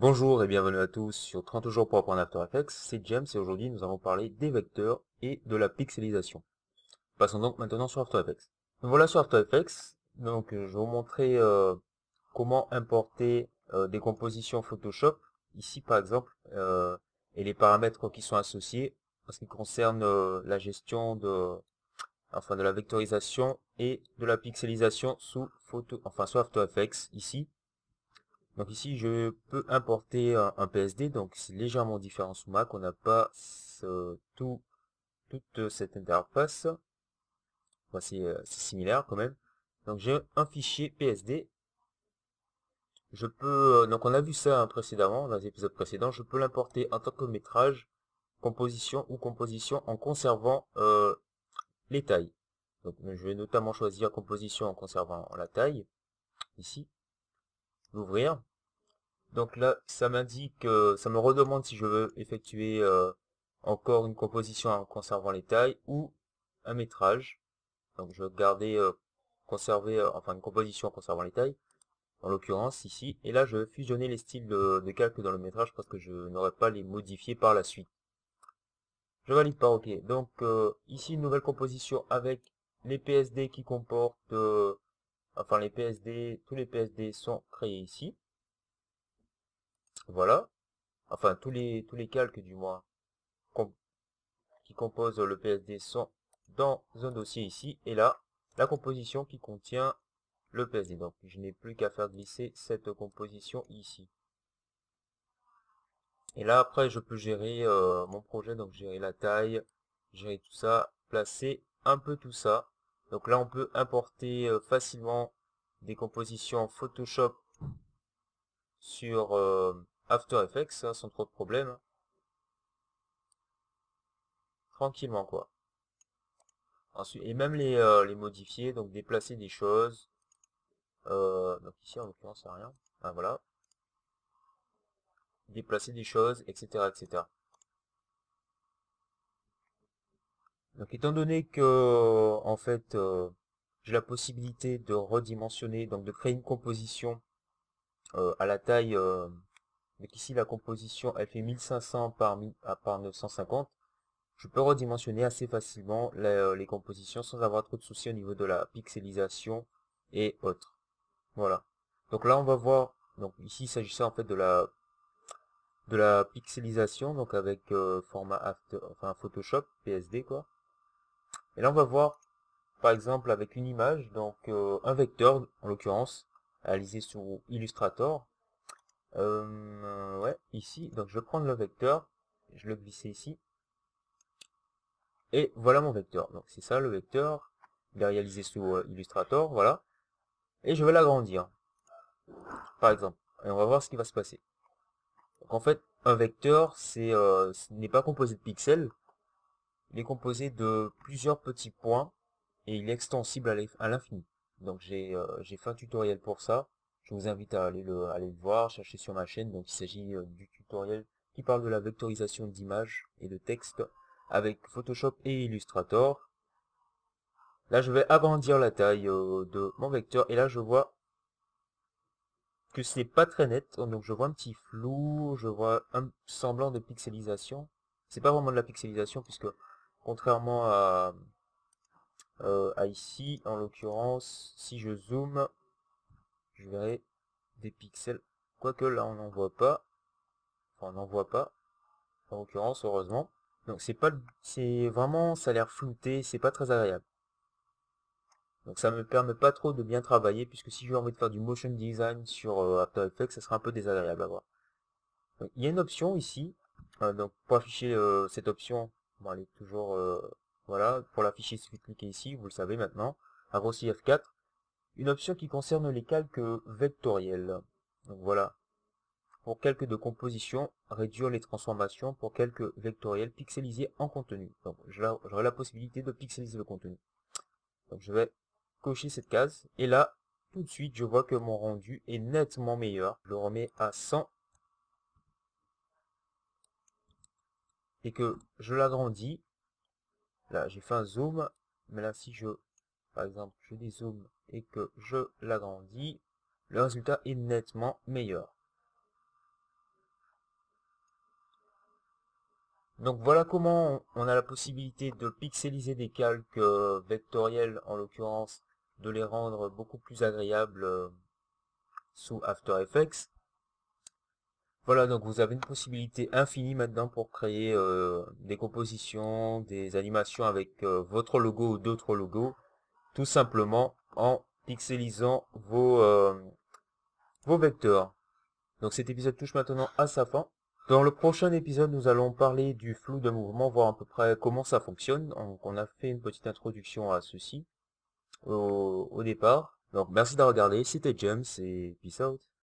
Bonjour et bienvenue à tous sur 30 jours pour apprendre After Effects, c'est James et aujourd'hui nous allons parler des vecteurs et de la pixelisation. Passons donc maintenant sur After Effects. Voilà sur After Effects, donc je vais vous montrer comment importer des compositions Photoshop, ici par exemple, et les paramètres qui sont associés en ce qui concerne la gestion de la vectorisation et de la pixelisation sous After Effects ici. Donc ici, je peux importer un PSD, donc c'est légèrement différent sous Mac. On n'a pas toute cette interface. Enfin, c'est similaire quand même. Donc j'ai un fichier PSD. Je peux, donc on a vu ça précédemment, dans les épisodes précédents. Je peux l'importer en tant que métrage, composition ou composition en conservant les tailles. Donc je vais notamment choisir composition en conservant la taille, ici, l'ouvrir. Donc là, ça m'indique, ça me redemande si je veux effectuer encore une composition en conservant les tailles ou un métrage. Donc je vais garder, conserver, enfin une composition en conservant les tailles, en l'occurrence ici. Et là, je vais fusionner les styles de calque dans le métrage parce que je n'aurai pas les modifier par la suite. Je valide par OK. Donc ici, une nouvelle composition avec les PSD qui comportent, enfin les PSD, tous les PSD sont créés ici. Voilà. Enfin tous les calques du moins com- qui composent le PSD sont dans un dossier ici et là la composition qui contient le PSD. Donc je n'ai plus qu'à faire glisser cette composition ici. Et là après je peux gérer mon projet, donc gérer la taille, gérer tout ça, placer un peu tout ça. Donc là on peut importer facilement des compositions Photoshop sur After Effects sans trop de problèmes, tranquillement quoi. Ensuite, et même les modifier, donc déplacer des choses. Donc ici en l'occurrence c'est rien. Ah, voilà. Déplacer des choses, etc. etc. Donc étant donné que en fait j'ai la possibilité de redimensionner, donc de créer une composition à la taille. Donc ici la composition elle fait 1500 par 950. Je peux redimensionner assez facilement les compositions sans avoir trop de soucis au niveau de la pixelisation et autres. Voilà. Donc là, on va voir. Donc ici, il s'agissait en fait de la pixelisation, donc avec format enfin Photoshop, PSD quoi. Et là, on va voir, par exemple, avec une image, donc un vecteur en l'occurrence, réalisé sous Illustrator. Ouais, ici, donc je vais prendre le vecteur, je le glisser ici, et voilà mon vecteur. Donc c'est ça le vecteur, il est réalisé sous Illustrator, voilà. Et je vais l'agrandir, par exemple. Et on va voir ce qui va se passer. Donc en fait, un vecteur, ce n'est pas composé de pixels, il est composé de plusieurs petits points et il est extensible à l'infini. Donc j'ai fait un tutoriel pour ça. Je vous invite à aller le voir, chercher sur ma chaîne. Donc il s'agit du tutoriel qui parle de la vectorisation d'images et de texte avec Photoshop et Illustrator. Là, je vais agrandir la taille de mon vecteur et là, je vois que c'est pas très net, donc je vois un petit flou, je vois un semblant de pixelisation. C'est pas vraiment de la pixelisation puisque contrairement à ici, en l'occurrence, si je zoome, je verrai des pixels. Quoique là on n'en voit pas, enfin on n'en voit pas, en l'occurrence heureusement. Donc c'est vraiment, ça a l'air flouté, c'est pas très agréable. Donc ça me permet pas trop de bien travailler puisque si j'ai envie de faire du motion design sur After Effects, ça sera un peu désagréable à voir. Donc, il y a une option ici. Donc pour afficher cette option, bon, elle est toujours voilà. Pour l'afficher, il suffit de cliquer ici, vous le savez maintenant. Raccourci F4. Une option qui concerne les calques vectoriels. Donc voilà. Pour calque de composition, réduire les transformations pour calque vectoriel pixelisé en contenu. Donc j'aurai la possibilité de pixeliser le contenu. Donc je vais cocher cette case. Et là, tout de suite, je vois que mon rendu est nettement meilleur. Je le remets à 100 et que je l'agrandis. Là, j'ai fait un zoom, mais là, si par exemple, je dézoome et que je l'agrandis, le résultat est nettement meilleur. Donc voilà comment on a la possibilité de pixeliser des calques vectoriels, en l'occurrence, de les rendre beaucoup plus agréables sous After Effects. Voilà, donc vous avez une possibilité infinie maintenant pour créer des compositions, des animations avec votre logo ou d'autres logos, tout simplement en pixelisant vos vecteurs. Donc cet épisode touche maintenant à sa fin. Dans le prochain épisode, nous allons parler du flou de mouvement, voir à peu près comment ça fonctionne. Donc on a fait une petite introduction à ceci au départ. Donc merci de regarder, c'était James et peace out.